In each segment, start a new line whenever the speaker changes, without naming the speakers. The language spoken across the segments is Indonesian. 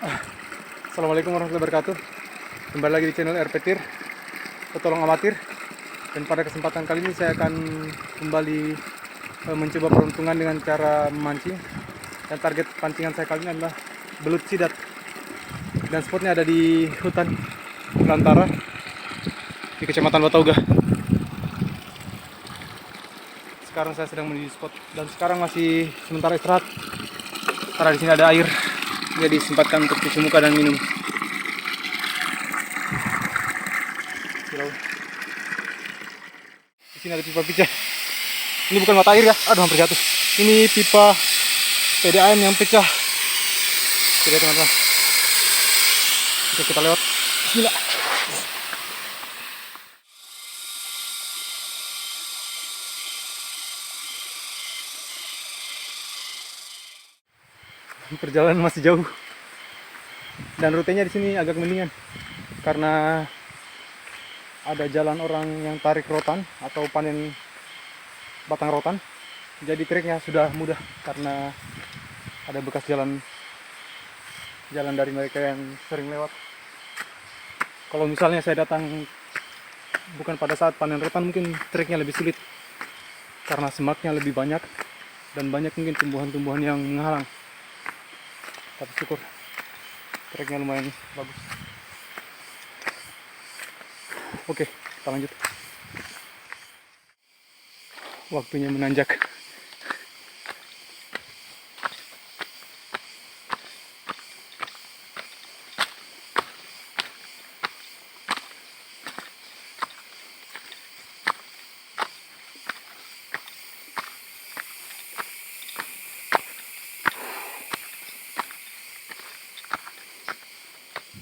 Assalamualaikum warahmatullahi wabarakatuh. Kembali lagi di channel RPTIR, Petolong Amatir. Dan pada kesempatan kali ini saya akan kembali mencoba peruntungan dengan cara memancing. Dan target pancingan saya kali ini adalah belut sidat. Dan spotnya ada di hutan belantara di Kecamatan Watauga. Sekarang saya sedang menuju spot dan sekarang masih sementara istirahat karena di sini ada air, jadi sempatkan untuk cuci muka dan minum. Di sini ada pipa pecah. Ini bukan mata air ya, aduh hampir jatuh. Ini pipa PDAM yang pecah. Jadi teman-teman, kita lewat. Bismillah. Perjalanan masih jauh dan rutenya di sini agak mendingan karena ada jalan orang yang tarik rotan atau panen batang rotan, jadi treknya sudah mudah karena ada bekas jalan dari mereka yang sering lewat. Kalau misalnya saya datang bukan pada saat panen rotan, mungkin treknya lebih sulit karena semaknya lebih banyak dan banyak mungkin tumbuhan-tumbuhan yang menghalang. Tapi syukur treknya lumayan bagus. Oke, kita lanjut. Waktunya menanjak.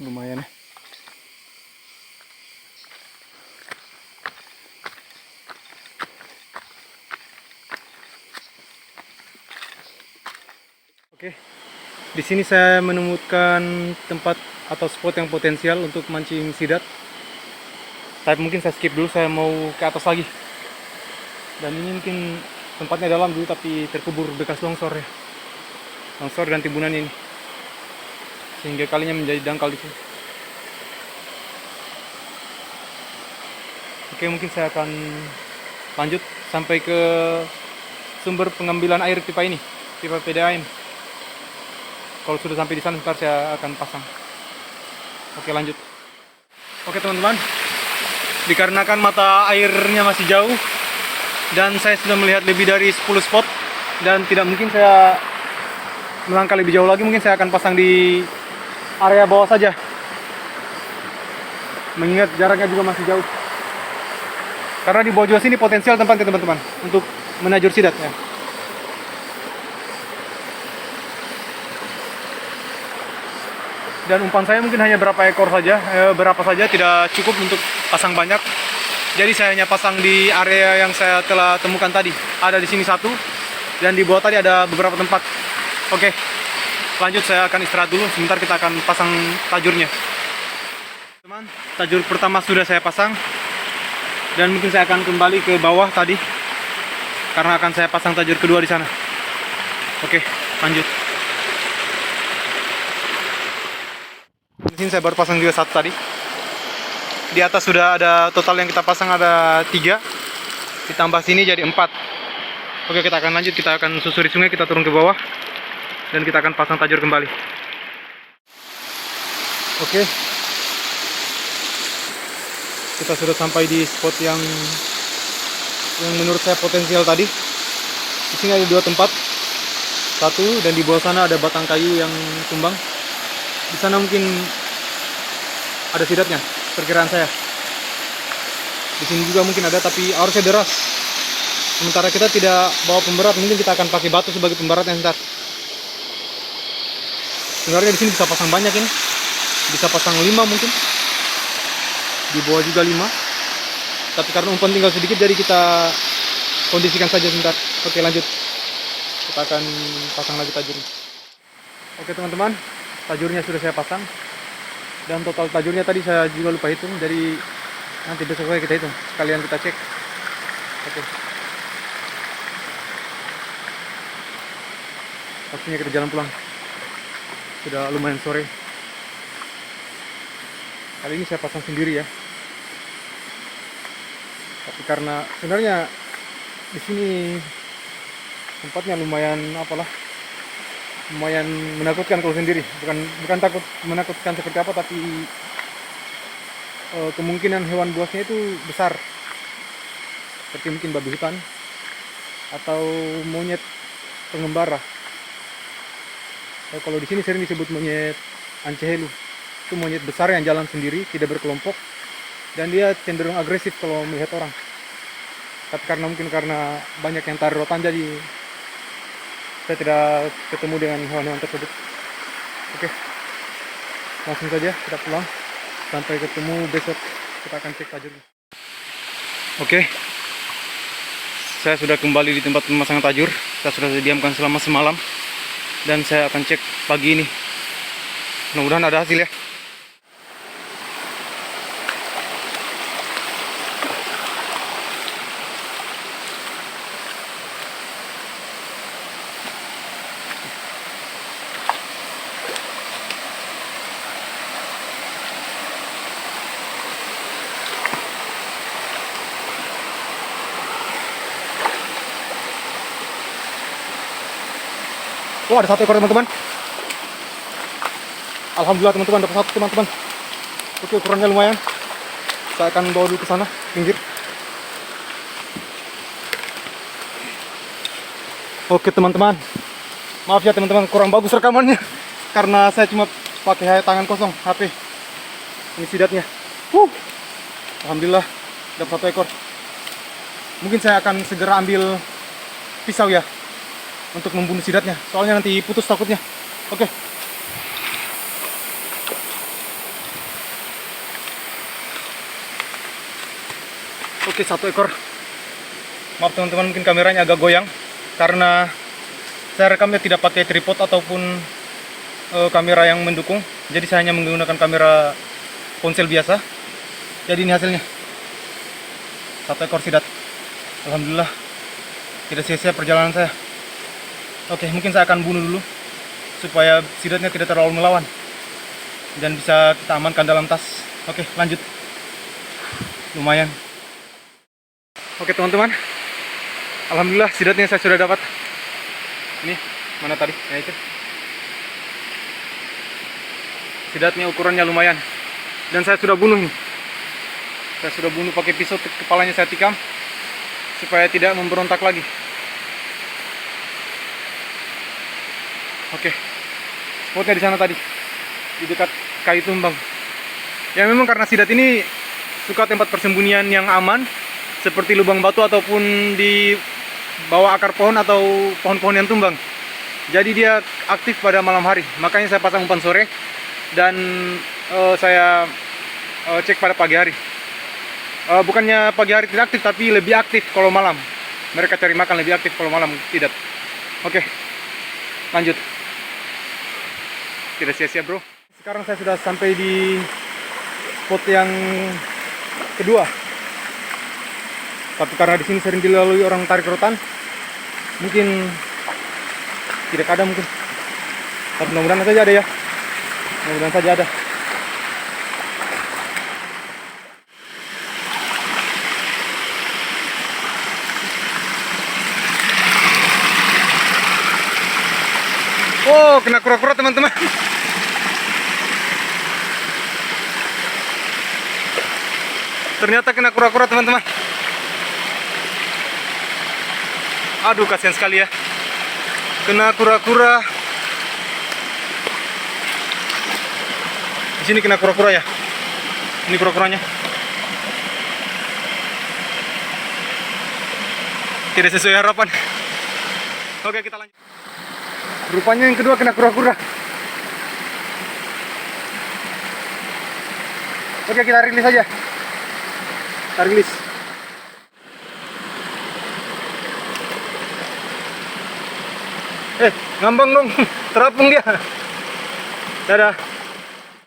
Lumayan ya. Oke, di sini saya menemukan tempat atau spot yang potensial untuk mancing sidat. Tapi mungkin saya skip dulu, saya mau ke atas lagi. Dan ini mungkin tempatnya dalam dulu tapi terkubur bekas longsor ya. Longsor dan timbunan ini. Sehingga kalinya menjadi dangkal di sini. Oke, mungkin saya akan lanjut sampai ke sumber pengambilan air pipa ini, pipa PDAM. Kalau sudah sampai di sana, ntar saya akan pasang. Oke, lanjut. Oke teman-teman, dikarenakan mata airnya masih jauh dan saya sudah melihat lebih dari 10 spot dan tidak mungkin saya melangkah lebih jauh lagi, mungkin saya akan pasang di area bawah saja, mengingat jaraknya juga masih jauh. Karena di bawah juga sini potensial tempatnya teman-teman untuk menajur sidat ya. Dan umpan saya mungkin hanya berapa ekor saja, berapa saja, tidak cukup untuk pasang banyak. Jadi saya hanya pasang di area yang saya telah temukan tadi. Ada di sini satu dan di bawah tadi ada beberapa tempat. Oke, lanjut, saya akan istirahat dulu. Sebentar kita akan pasang tajurnya. Teman, tajur pertama sudah saya pasang dan mungkin saya akan kembali ke bawah tadi karena akan saya pasang tajur kedua di sana. Oke, lanjut. Di sini saya baru pasang juga satu tadi. Di atas sudah ada, total yang kita pasang ada 3. Ditambah sini jadi 4. Oke, kita akan lanjut, kita akan susuri sungai, kita turun ke bawah dan kita akan pasang tajur kembali. Oke, kita sudah sampai di spot yang menurut saya potensial tadi. Di sini ada 2 tempat, satu, dan di bawah sana ada batang kayu yang tumbang. Di sana mungkin ada sidatnya, perkiraan saya. Di sini juga mungkin ada, tapi arusnya deras. Sementara kita tidak bawa pemberat, mungkin kita akan pakai batu sebagai pemberatnya ntar. Sebenarnya di sini bisa pasang banyak ini, bisa pasang 5 mungkin. Di bawah juga 5. Tapi karena umpan tinggal sedikit, jadi kita kondisikan saja sebentar. Oke, lanjut. Kita akan pasang lagi tajurnya. Oke teman-teman, tajurnya sudah saya pasang. Dan total tajurnya tadi saya juga lupa hitung, jadi nanti besok lagi kita hitung, sekalian kita cek. Oke. Waktunya kita jalan pulang. Sudah lumayan sore. Kali ini saya pasang sendiri ya. Tapi karena sebenarnya di sini tempatnya lumayan lumayan menakutkan kalau sendiri. Bukan takut menakutkan seperti apa, tapi kemungkinan hewan buasnya itu besar. Seperti mungkin babi hutan atau monyet pengembara. Kalau di sini sering disebut monyet ancehelu. Itu monyet besar yang jalan sendiri, tidak berkelompok, dan dia cenderung agresif kalau melihat orang. Tapi karena banyak yang tarik rotan, jadi saya tidak ketemu dengan hewan-hewan tersebut. Oke, langsung saja kita pulang. Sampai ketemu besok, kita akan cek tajurnya. Oke, saya sudah kembali di tempat pemasangan tajur. Saya sudah diamkan selama semalam, dan saya akan cek pagi ini. Mudah-mudahan ada hasil ya. Oh, ada satu ekor teman-teman. Alhamdulillah teman-teman, dapat satu teman-teman. Oke, ukurannya lumayan. Saya akan bawa dulu ke sana, pinggir. Oke teman-teman, maaf ya teman-teman, kurang bagus rekamannya karena saya cuma pakai tangan kosong HP. Ini sidatnya. Alhamdulillah dapat satu ekor. Mungkin saya akan segera ambil pisau ya untuk membunuh sidatnya, soalnya nanti putus takutnya. Oke. Oke, satu ekor. Maaf teman-teman, mungkin kameranya agak goyang karena saya rekamnya tidak pakai tripod ataupun kamera yang mendukung. Jadi saya hanya menggunakan kamera ponsel biasa. Jadi ini hasilnya. Satu ekor sidat. Alhamdulillah tidak sia-sia perjalanan saya. Oke, mungkin saya akan bunuh dulu supaya sidatnya tidak terlalu melawan dan bisa kita amankan dalam tas. Oke, lanjut. Lumayan. Oke teman-teman, alhamdulillah sidatnya saya sudah dapat. Ini mana tadi? Ya itu. Sidatnya ukurannya lumayan dan saya sudah bunuh ini. Saya sudah bunuh pakai pisau, kepalanya saya tikam supaya tidak memberontak lagi. Oke, spotnya di sana tadi, di dekat kayu tumbang. Ya memang karena sidat ini suka tempat persembunyian yang aman, seperti lubang batu ataupun di bawah akar pohon atau pohon-pohon yang tumbang. Jadi dia aktif pada malam hari. Makanya saya pasang umpan sore dan saya cek pada pagi hari. Bukannya pagi hari tidak aktif, tapi lebih aktif kalau malam. Mereka cari makan lebih aktif kalau malam, tidak. Oke, lanjut. Tidak sia-sia bro. Sekarang saya sudah sampai di spot yang kedua. Tapi karena di sini sering dilalui orang tarik rotan, mungkin tidak ada mungkin. Tapi mudah-mudahan saja ada ya. Mudah-mudahan saja ada. Oh, kena kura-kura teman-teman. Ternyata kena kura-kura teman-teman. Aduh, kasihan sekali ya. Kena kura-kura. Di sini kena kura-kura ya. Ini kura-kuranya. Tidak sesuai harapan. Oke, kita lanjut. Rupanya yang kedua kena kura-kura. Oke, kita rilis aja. Kita rilis. Ngambang dong, terapung dia. Dadah.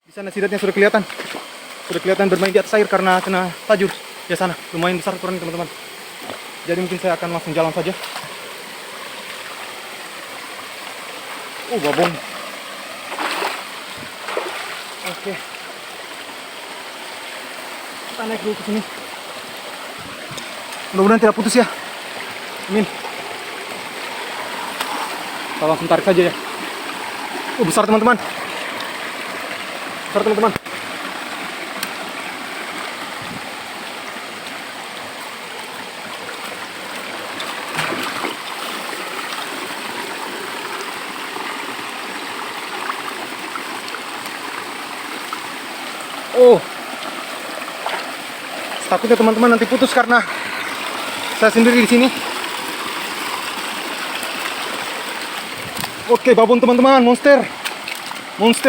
Di sana sidatnya sudah kelihatan. Sudah kelihatan bermain di atas air karena kena tajur. Ya sana, lumayan besar ukurannya teman-teman. Jadi mungkin saya akan langsung jalan saja. Babon. Oke. Kita naik dulu ke sini. Mudah-mudahan tidak putus ya. Amin. Kita langsung tarik saja ya. Besar teman-teman. Besar teman-teman. Oh, takutnya teman-teman nanti putus karena saya sendiri di sini. Oke, babon teman-teman, monster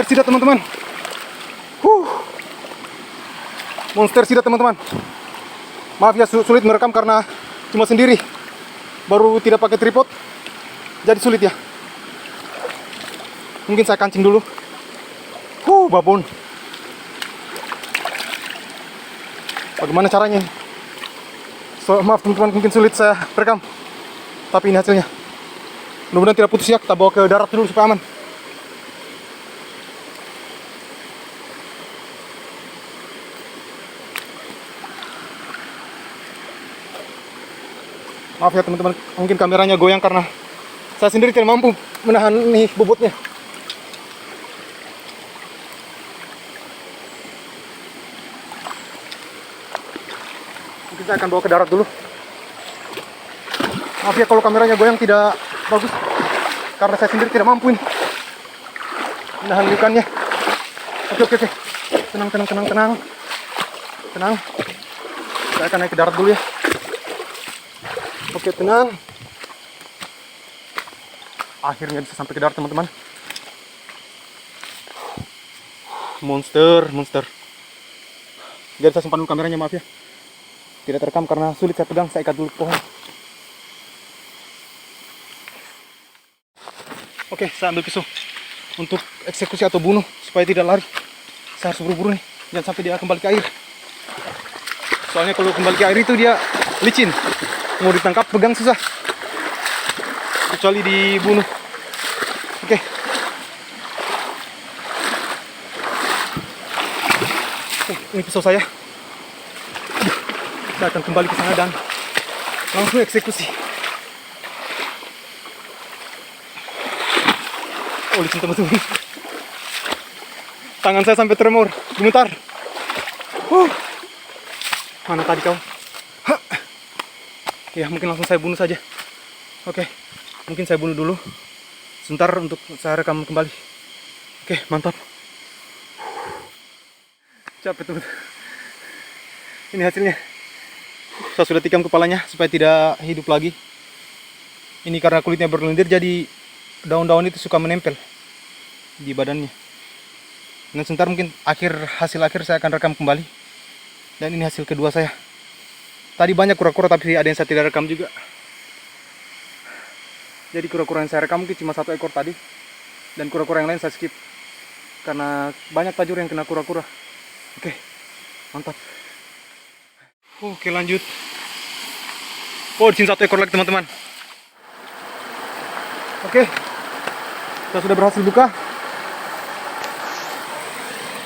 sidat teman-teman. Monster sidat teman-teman. Maaf ya sulit merekam karena cuma sendiri, baru tidak pakai tripod, jadi sulit ya. Mungkin saya kancing dulu. Babon. Bagaimana caranya? Maaf teman-teman, mungkin sulit saya rekam. Tapi ini hasilnya. Mudah-mudahan tidak putus ya. Kita bawa ke darat dulu supaya aman. Maaf ya teman-teman, mungkin kameranya goyang karena saya sendiri tidak mampu menahan nih bobotnya. Mungkin saya akan bawa ke darat dulu. Maaf ya kalau kameranya goyang tidak bagus, karena saya sendiri tidak mampu ini menahan ikannya. Oke. Tenang. Saya akan naik ke darat dulu ya. Oke, tenang. Akhirnya bisa sampai ke darat teman-teman. Monster. Jadi saya simpan dulu kameranya, maaf ya. Tidak terekam karena sulit saya pegang, saya ikat dulu ke pohon. Oke, saya ambil pisau untuk eksekusi atau bunuh supaya tidak lari. Saya harus buru-buru nih, jangan sampai dia kembali ke air. Soalnya kalau kembali ke air itu dia licin, mau ditangkap pegang susah, kecuali dibunuh. Oke. Ini pisau saya. Saya akan kembali ke sana dan langsung eksekusi. Oh, licin teman-teman. Tangan saya sampai tremor, gemetar. Mana tadi kau? Ya, mungkin langsung saya bunuh saja. Oke, mungkin saya bunuh dulu. Sebentar untuk saya rekam kembali. Oke, mantap. Capek teman. Ini hasilnya. Saya sudah tikam kepalanya supaya tidak hidup lagi. Ini karena kulitnya berlendir, jadi daun-daun itu suka menempel di badannya. Dan sebentar mungkin hasil akhir saya akan rekam kembali. Dan ini hasil kedua saya. Tadi banyak kura-kura tapi ada yang saya tidak rekam juga. Jadi kura-kura yang saya rekam mungkin cuma 1 ekor tadi. Dan kura-kura yang lain saya skip karena banyak tajur yang kena kura-kura. Oke, mantap. Oke, lanjut. Oh, di sini 1 ekor lagi teman-teman. Oke, kita sudah berhasil buka.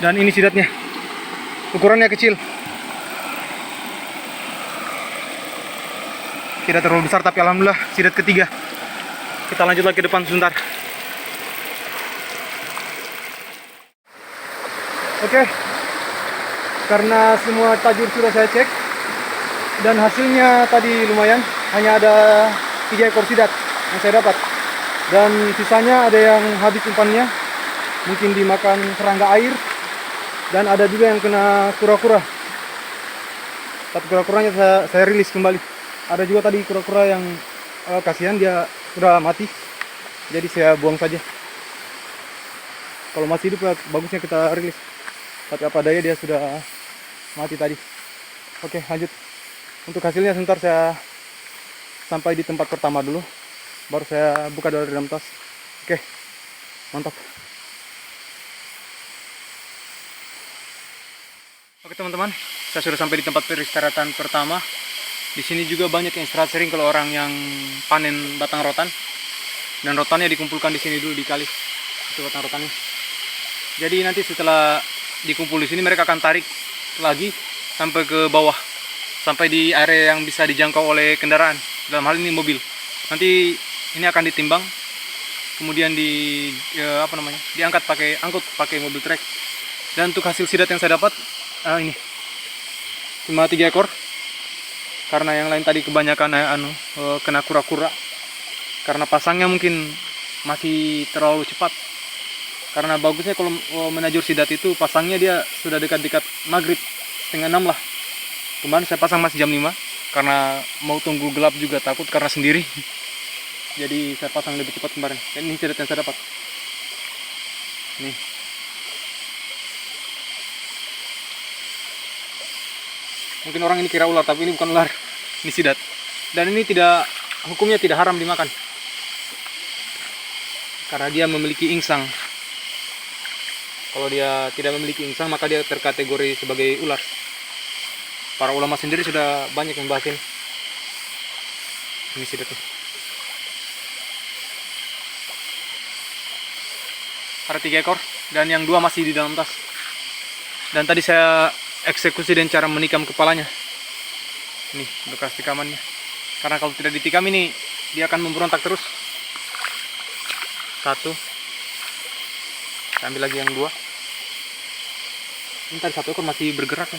Dan ini sidatnya. Ukurannya kecil. Tidak terlalu besar tapi alhamdulillah sidat ketiga. Kita lanjut lagi ke depan sebentar. Oke. Karena semua tajur sudah saya cek dan hasilnya tadi lumayan, hanya ada 3 ekor sidat yang saya dapat. Dan sisanya ada yang habis umpannya, mungkin dimakan serangga air, dan ada juga yang kena kura-kura. Tapi kura-kuranya saya rilis kembali. Ada juga tadi kura-kura yang kasihan dia sudah mati, jadi saya buang saja. Kalau masih hidup bagusnya kita rilis. Tapi apa daya dia sudah mati tadi. Oke, lanjut. Untuk hasilnya sebentar saya sampai di tempat pertama dulu, baru saya buka dari dalam tas. Oke, mantap. Oke teman-teman, saya sudah sampai di tempat peristirahatan pertama. Di sini juga banyak yang istirahat sering kalau orang yang panen batang rotan. Dan rotannya dikumpulkan di sini dulu di kali. Itu batang rotannya. Jadi nanti setelah dikumpul di sini mereka akan tarik lagi sampai ke bawah, sampai di area yang bisa dijangkau oleh kendaraan, dalam hal ini mobil. Nanti ini akan ditimbang, kemudian diangkat pakai mobil trek. Dan untuk hasil sidat yang saya dapat ini cuma 3 ekor, karena yang lain tadi kebanyakan kena kura-kura, karena pasangnya mungkin masih terlalu cepat. Karena bagusnya kalau menajur sidat itu pasangnya dia sudah dekat-dekat maghrib, 5:30 lah. Kemarin saya pasang masih jam 5, karena mau tunggu gelap juga, takut karena sendiri. Jadi saya pasang lebih cepat kemarin. Dan ini sidat yang saya dapat. Nih. Mungkin orang ini kira ular, tapi ini bukan ular. Ini sidat. Dan ini hukumnya tidak haram dimakan. Karena dia memiliki insang. Kalau dia tidak memiliki insang, maka dia terkategori sebagai ular. Para ulama sendiri sudah banyak membahas ini. Ini sidatnya. Ada 3 ekor, dan yang 2 masih di dalam tas. Dan tadi saya eksekusi dengan cara menikam kepalanya. Ini bekas tikamannya. Karena kalau tidak ditikam ini, dia akan memberontak terus. 1. Saya ambil lagi yang 2. Ini tadi 1 ekor masih bergerak ya.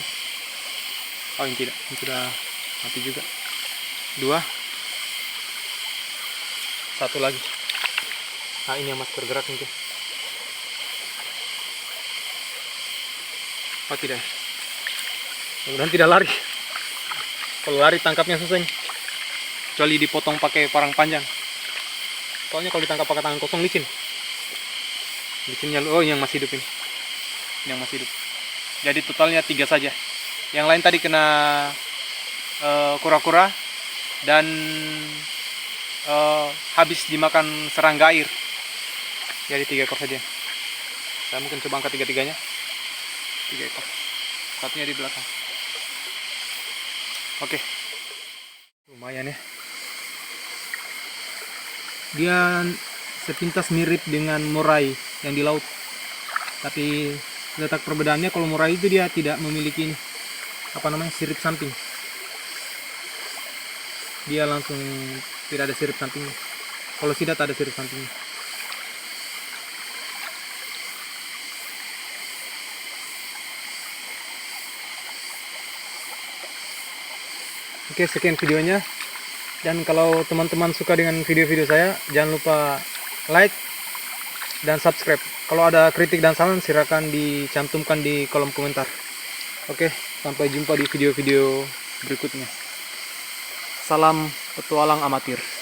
Oh ini tidak, ini sudah mati juga. 2. 1 lagi. Nah ini yang masih bergerak mungkin. Oh tidak. Mudah-mudahan tidak lari. Kalau lari tangkapnya susah nih. Kecuali dipotong pakai parang panjang. Soalnya kalau ditangkap pakai tangan kosong licin. Licinnya, oh yang masih hidup ini. Ini yang masih hidup. Jadi totalnya 3 saja. Yang lain tadi kena kura-kura dan habis dimakan serangga air. Jadi 3 ekor saja. Saya mungkin coba angkat 3-3-nya. 3 ekor. Satunya di belakang. Oke. Lumayan ya. Dia sepintas mirip dengan murai yang di laut. Tapi letak perbedaannya, kalau murai itu dia tidak memiliki ini, sirip samping. Dia langsung tidak ada sirip sampingnya. Kalau sidat ada sirip sampingnya. Oke, sekian videonya. Dan kalau teman-teman suka dengan video-video saya, jangan lupa like dan subscribe. Kalau ada kritik dan saran, silakan dicantumkan di kolom komentar. Oke, sampai jumpa di video-video berikutnya. Salam petualang amatir.